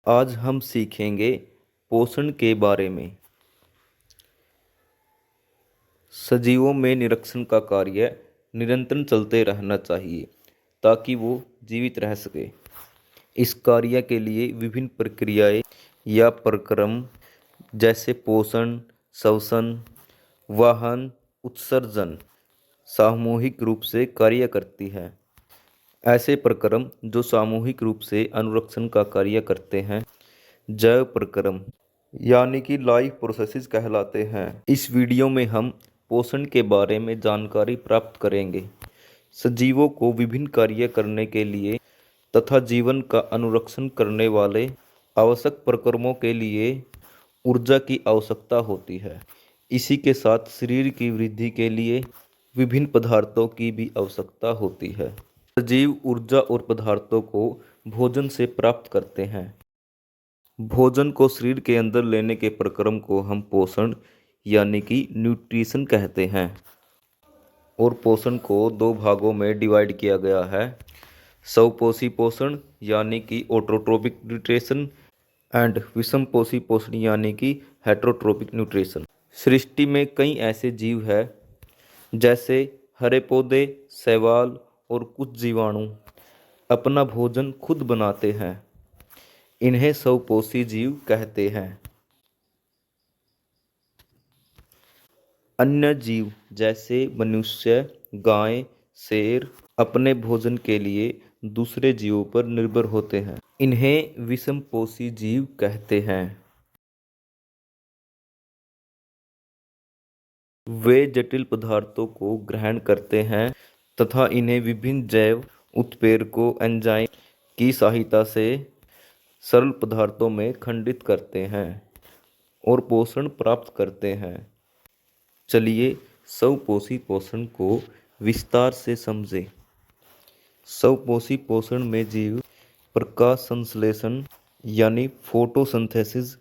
आज हम सीखेंगे पोषण के बारे में। सजीवों में निरीक्षण का कार्य निरंतर चलते रहना चाहिए ताकि वो जीवित रह सके। इस कार्य के लिए विभिन्न प्रक्रियाएं या प्रक्रम जैसे पोषण, श्वसन, वाहन, उत्सर्जन सामूहिक रूप से कार्य करती है। ऐसे प्रक्रम जो सामूहिक रूप से अनुरक्षण का कार्य करते हैं जैव प्रक्रम यानी कि लाइफ प्रोसेसेस कहलाते हैं। इस वीडियो में हम पोषण के बारे में जानकारी प्राप्त करेंगे। सजीवों को विभिन्न कार्य करने के लिए तथा जीवन का अनुरक्षण करने वाले आवश्यक प्रक्रमों के लिए ऊर्जा की आवश्यकता होती है। इसी के साथ शरीर की वृद्धि के लिए विभिन्न पदार्थों की भी आवश्यकता होती है। सजीव ऊर्जा और पदार्थों को भोजन से प्राप्त करते हैं। भोजन को शरीर के अंदर लेने के प्रक्रम को हम पोषण यानी कि न्यूट्रिशन कहते हैं। और पोषण को दो भागों में डिवाइड किया गया है। स्वपोषी पोषण यानी कि ऑटोट्रोपिक न्यूट्रिशन एंड विषमपोषी पोषण यानी कि हेटरोट्रोपिक न्यूट्रिशन। सृष्टि में कई ऐसे जीव हैं जैसे हरे पौधे, शैवाल और कुछ जीवाणु अपना भोजन खुद बनाते हैं। इन्हें स्वपोषी जीव कहते हैं। अन्य जीव जैसे मनुष्य, गाय, शेर अपने भोजन के लिए दूसरे जीवों पर निर्भर होते हैं। इन्हें विषमपोषी जीव कहते हैं। वे जटिल पदार्थों को ग्रहण करते हैं तथा इन्हें विभिन्न जैव उत्प्रेरकों एंजाइम की सहायता से सरल पदार्थों में खंडित करते हैं और पोषण प्राप्त करते हैं। चलिए स्वपोषी पोषण को विस्तार से समझें। स्वपोषी पोषण में जीव प्रकाश संश्लेषण यानी फोटोसिंथेसिस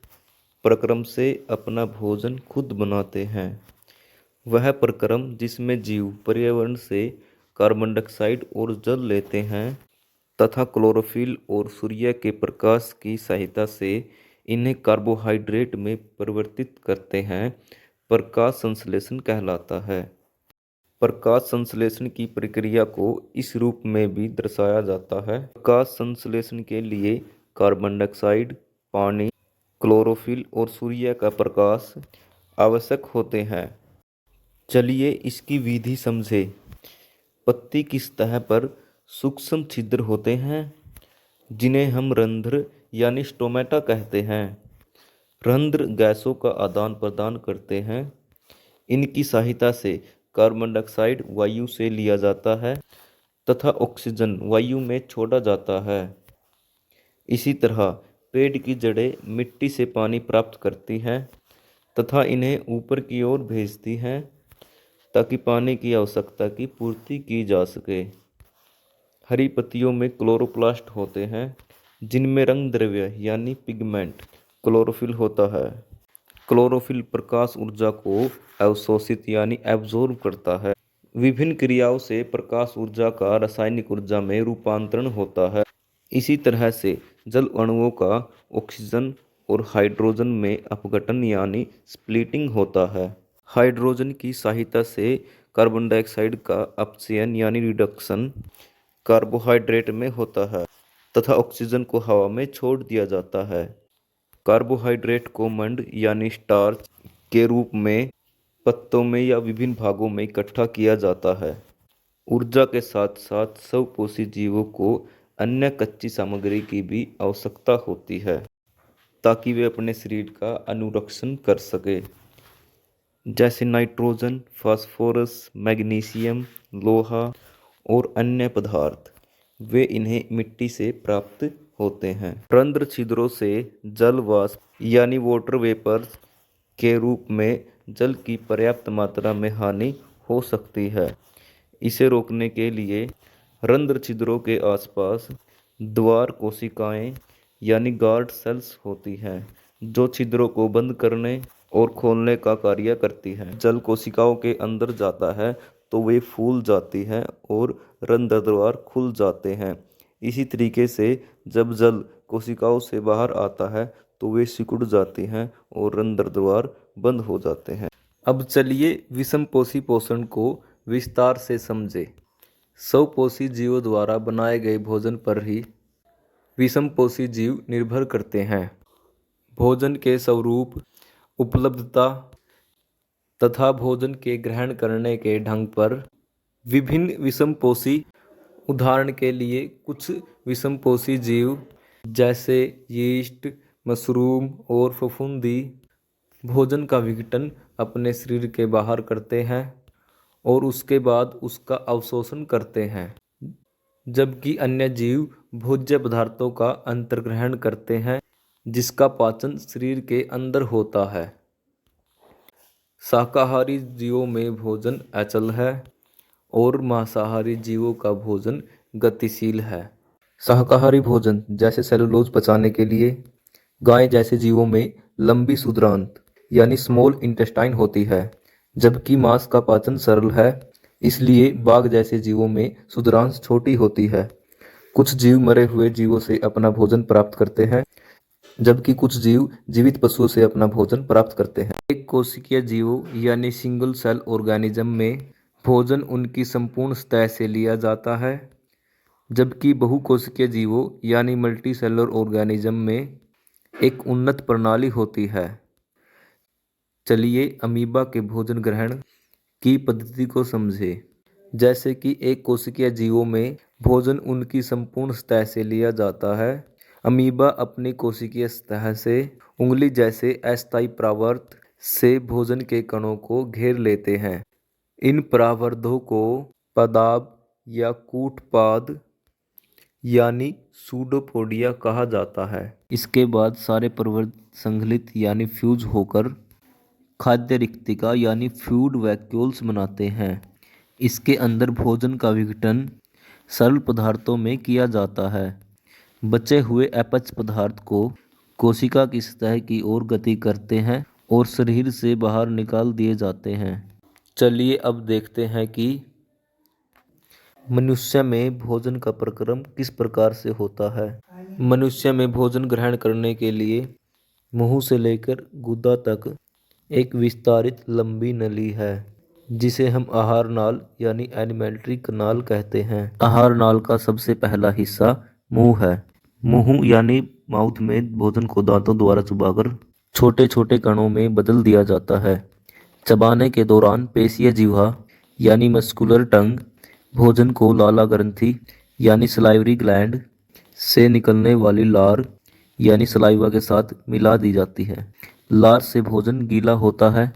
प्रक्रम से अपना भोजन खुद बनाते हैं। वह प्रक्रम जिसमें जीव पर्यावरण से कार्बन डाइऑक्साइड और जल लेते हैं तथा क्लोरोफिल और सूर्य के प्रकाश की सहायता से इन्हें कार्बोहाइड्रेट में परिवर्तित करते हैं, प्रकाश संश्लेषण कहलाता है। प्रकाश संश्लेषण की प्रक्रिया को इस रूप में भी दर्शाया जाता है। प्रकाश संश्लेषण के लिए कार्बन डाइऑक्साइड, पानी, क्लोरोफिल और सूर्य का प्रकाश आवश्यक होते हैं। चलिए इसकी विधि समझें। पत्ती की सतह पर सूक्ष्म छिद्र होते हैं जिन्हें हम रंध्र यानी स्टोमेटा कहते हैं। रंध्र गैसों का आदान प्रदान करते हैं। इनकी सहायता से कार्बन डाइऑक्साइड वायु से लिया जाता है तथा ऑक्सीजन वायु में छोड़ा जाता है। इसी तरह पेड़ की जड़ें मिट्टी से पानी प्राप्त करती हैं तथा इन्हें ऊपर की ओर भेजती हैं ताकि पानी की आवश्यकता की पूर्ति की जा सके। हरी पत्तियों में क्लोरोप्लास्ट होते हैं जिनमें रंग द्रव्य यानी पिगमेंट क्लोरोफिल होता है। क्लोरोफिल प्रकाश ऊर्जा को अवशोषित यानी एब्जॉर्ब करता है। विभिन्न क्रियाओं से प्रकाश ऊर्जा का रासायनिक ऊर्जा में रूपांतरण होता है। इसी तरह से जल अणुओं का ऑक्सीजन और हाइड्रोजन में अपघटन यानी स्प्लिटिंग होता है। हाइड्रोजन की सहायता से कार्बन डाइऑक्साइड का अपचयन यानी रिडक्शन कार्बोहाइड्रेट में होता है तथा ऑक्सीजन को हवा में छोड़ दिया जाता है। कार्बोहाइड्रेट को मंड यानी स्टार्च के रूप में पत्तों में या विभिन्न भागों में इकट्ठा किया जाता है। ऊर्जा के साथ साथ स्वपोषी जीवों को अन्य कच्ची सामग्री की भी आवश्यकता होती है ताकि वे अपने शरीर का अनुरक्षण कर सके, जैसे नाइट्रोजन, फास्फोरस, मैग्नीशियम, लोहा और अन्य पदार्थ। वे इन्हें मिट्टी से प्राप्त होते हैं। रंध्र छिद्रों से जल वाष्प यानी वाटर वेपर के रूप में जल की पर्याप्त मात्रा में हानि हो सकती है। इसे रोकने के लिए रंध्र छिद्रों के आसपास द्वार कोशिकाएं यानी गार्ड सेल्स होती हैं जो छिद्रों को बंद करने और खोलने का कार्य करती हैं। जल कोशिकाओं के अंदर जाता है तो वे फूल जाती हैं और रंध्र द्वार खुल जाते हैं। इसी तरीके से जब जल कोशिकाओं से बाहर आता है तो वे सिकुड़ जाती हैं और रंध्र द्वार बंद हो जाते हैं। अब चलिए विषमपोषी पोषण को विस्तार से समझें। स्वपोषी जीवों द्वारा बनाए गए भोजन पर ही विषमपोषी जीव निर्भर करते हैं। भोजन के स्वरूप, उपलब्धता तथा भोजन के ग्रहण करने के ढंग पर विभिन्न विषमपोषी, उदाहरण के लिए कुछ विषमपोषी जीव जैसे यीस्ट, मशरूम और फफूंदी भोजन का विघटन अपने शरीर के बाहर करते हैं और उसके बाद उसका अवशोषण करते हैं, जबकि अन्य जीव भोज्य पदार्थों का अंतर्ग्रहण करते हैं जिसका पाचन शरीर के अंदर होता है। शाकाहारी जीवों में भोजन अचल है और मांसाहारी जीवों का भोजन गतिशील है। शाकाहारी भोजन जैसे सेलुलोज पचाने के लिए गाय जैसे जीवों में लंबी सुद्रांत यानी स्मॉल इंटेस्टाइन होती है, जबकि मांस का पाचन सरल है, इसलिए बाघ जैसे जीवों में सुद्रांश छोटी होती है। कुछ जीव मरे हुए जीवों से अपना भोजन प्राप्त करते हैं, जबकि कुछ जीव जीवित पशुओं से अपना भोजन प्राप्त करते हैं। एक कोशिकीय जीवों यानी सिंगल सेल ऑर्गेनिज्म में भोजन उनकी संपूर्ण सतह से लिया जाता है, जबकि बहुकोशिकीय जीवों यानी मल्टी सेलुलर ऑर्गेनिज्म में एक उन्नत प्रणाली होती है। चलिए अमीबा के भोजन ग्रहण की पद्धति को समझें। जैसे कि एक कोशिकीय जीवों में भोजन उनकी संपूर्ण सतह से लिया जाता है, अमीबा अपनी कोशिकीय सतह से उंगली जैसे अस्थायी परावर्त से भोजन के कणों को घेर लेते हैं। इन परावर्तों को पदाब या कूटपाद यानी सूडोपोडिया कहा जाता है। इसके बाद सारे परावर्त संगलित यानी फ्यूज होकर खाद्य रिक्तिका यानी फूड वैक्यूल्स बनाते हैं। इसके अंदर भोजन का विघटन सरल पदार्थों में किया जाता है। बचे हुए अपच पदार्थ को कोशिका की सतह की ओर गति करते हैं और शरीर से बाहर निकाल दिए जाते हैं। चलिए अब देखते हैं कि मनुष्य में भोजन का प्रक्रम किस प्रकार से होता है। मनुष्य में भोजन ग्रहण करने के लिए मुंह से लेकर गुदा तक एक विस्तारित लंबी नली है, जिसे हम आहार नाल यानी एलिमेंट्री कनाल कहते हैं। आहार नाल का सबसे पहला हिस्सा मुंह है। मुंह यानी माउथ में भोजन को दांतों द्वारा चबाकर छोटे छोटे कणों में बदल दिया जाता है। चबाने के दौरान पेशीय जिह्वा यानी मस्कुलर टंग भोजन को लाला ग्रंथि यानी सलाइवरी ग्लैंड से निकलने वाली लार यानी सलाइवा के साथ मिला दी जाती है। लार से भोजन गीला होता है,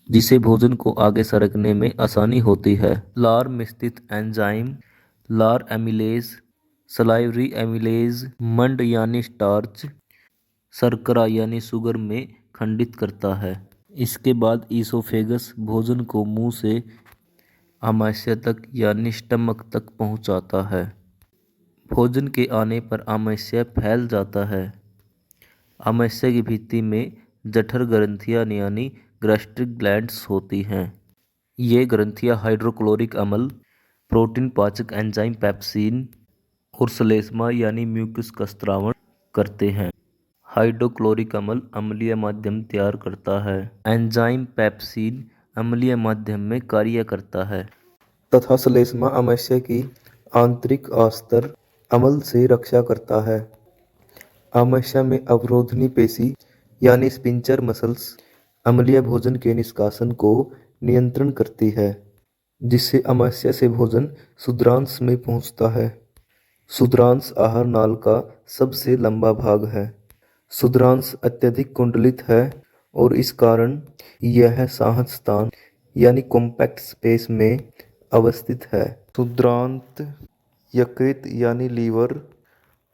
जिसे भोजन को आगे सरकने में आसानी होती है। लार में स्थित एंजाइम लार एमिलेज, सलाइवरी एमिलेज मंड यानी स्टार्च शर्करा यानी शुगर में खंडित करता है। इसके बाद ईसोफेगस भोजन को मुंह से आमाशय तक यानी स्टमक तक पहुंचाता है। भोजन के आने पर आमाशय फैल जाता है। आमाशय की भित्ति में जठर ग्रंथियां यानी गैस्ट्रिक ग्लैंड्स होती हैं। ये ग्रंथियां हाइड्रोक्लोरिक अम्ल, प्रोटीन पाचक एंजाइम पेप्सिन और श्लेष्मा यानी म्यूकस का स्त्रावण करते हैं। हाइड्रोक्लोरिक अम्ल अम्लीय माध्यम तैयार करता है। एंजाइम पेप्सिन अम्लीय माध्यम में कार्य करता है तथा श्लेष्मा आमाशय की आंतरिक अस्तर अम्ल से रक्षा करता है। आमाशय में अवरोधनी पेशी यानी स्पिंचर मसल्स अम्लीय भोजन के निष्कासन को नियंत्रण करती है, जिससे आमाशय से भोजन क्षुद्रांश में पहुंचता है। क्षुद्रांश आहार नाल का सबसे लंबा भाग है। क्षुद्रांश अत्यधिक कुंडलित है और इस कारण यह साहस स्थान यानी कॉम्पैक्ट स्पेस में अवस्थित है। क्षुद्रांत यकृत यानी लीवर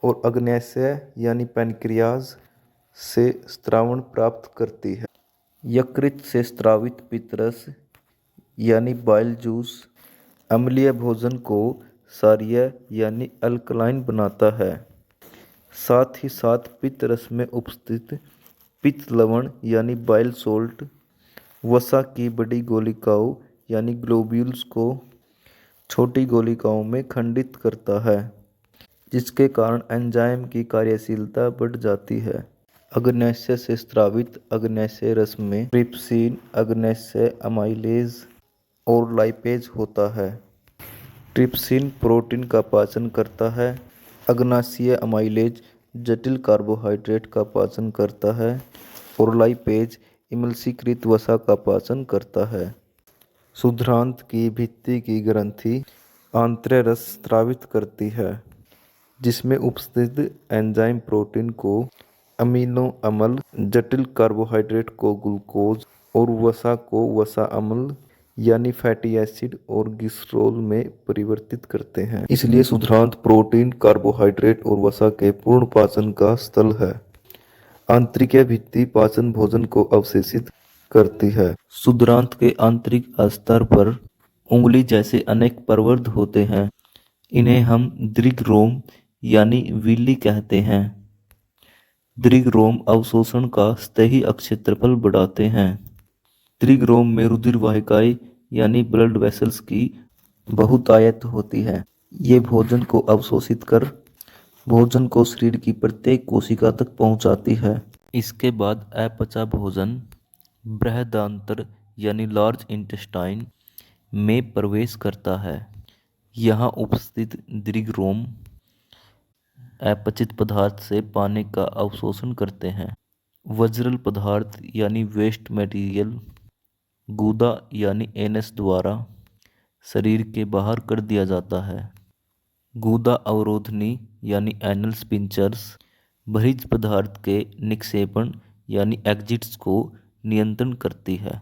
और अग्न्याशय यानी पैनक्रियाज से स्त्रावण प्राप्त करती है। यकृत से स्रावित पित्तरस यानी बाइल जूस अम्लीय भोजन को क्षारीय यानी अल्कलाइन बनाता है। साथ ही साथ पित्तरस में उपस्थित पित्त लवण यानी बाइल सोल्ट वसा की बड़ी गोलिकाओं यानी ग्लोब्यूल्स को छोटी गोलिकाओं में खंडित करता है। जिसके कारण एंजाइम की कार्यशीलता बढ़ जाती है। अग्न्याशय से स्रावित अग्न्याशय रस में ट्रिप्सिन, अग्न्याशय अमाइलेज और लाइपेज होता है। ट्रिप्सिन प्रोटीन का पाचन करता है। अग्न्याशय अमाइलेज जटिल कार्बोहाइड्रेट का पाचन करता है और लाइपेज इमल्सीकृत वसा का पाचन करता है। क्षुद्रांत की भित्ति की ग्रंथि आंत्र रस स्रावित करती है, जिसमें उपस्थित एंजाइम प्रोटीन को अमीनो अम्ल, जटिल कार्बोहाइड्रेट को ग्लूकोज और वसा को वसा अम्ल यानी फैटी एसिड और ग्लिसरॉल में परिवर्तित करते हैं। इसलिए क्षुद्रांत प्रोटीन, कार्बोहाइड्रेट और वसा के पूर्ण पाचन का स्थल है। आंतरिक भित्ति पाचन भोजन को अवशोषित करती है। क्षुद्रांत के आंतरिक स्तर पर उंगली जैसे अनेक प्रवर्ध होते हैं। इन्हें हम दीर्घ रोम यानी विली कहते हैं। दीर्घ रोम अवशोषण का सतही क्षेत्रफल बढ़ाते हैं। दीर्घ रोम में रुधिर वाहिकाएं यानी ब्लड वेसल्स की बहुतायत होती है। ये भोजन को अवशोषित कर भोजन को शरीर की प्रत्येक कोशिका तक पहुंचाती है। इसके बाद अपचा भोजन बृहदान्त्र यानी लार्ज इंटेस्टाइन में प्रवेश करता है। यहाँ उपस्थित दीर्घ रोम अपचित पदार्थ से पानी का अवशोषण करते हैं। वज्रल पदार्थ यानी वेस्ट मटेरियल गुदा यानी एनस द्वारा शरीर के बाहर कर दिया जाता है। गुदा अवरोधनी यानी एनल स्पिंचर्स बहिर्ज पदार्थ के निक्षेपण यानी एग्जिट्स को नियंत्रण करती है।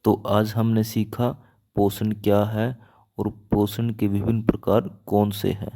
तो आज हमने सीखा पोषण क्या है और पोषण के विभिन्न प्रकार कौन से हैं।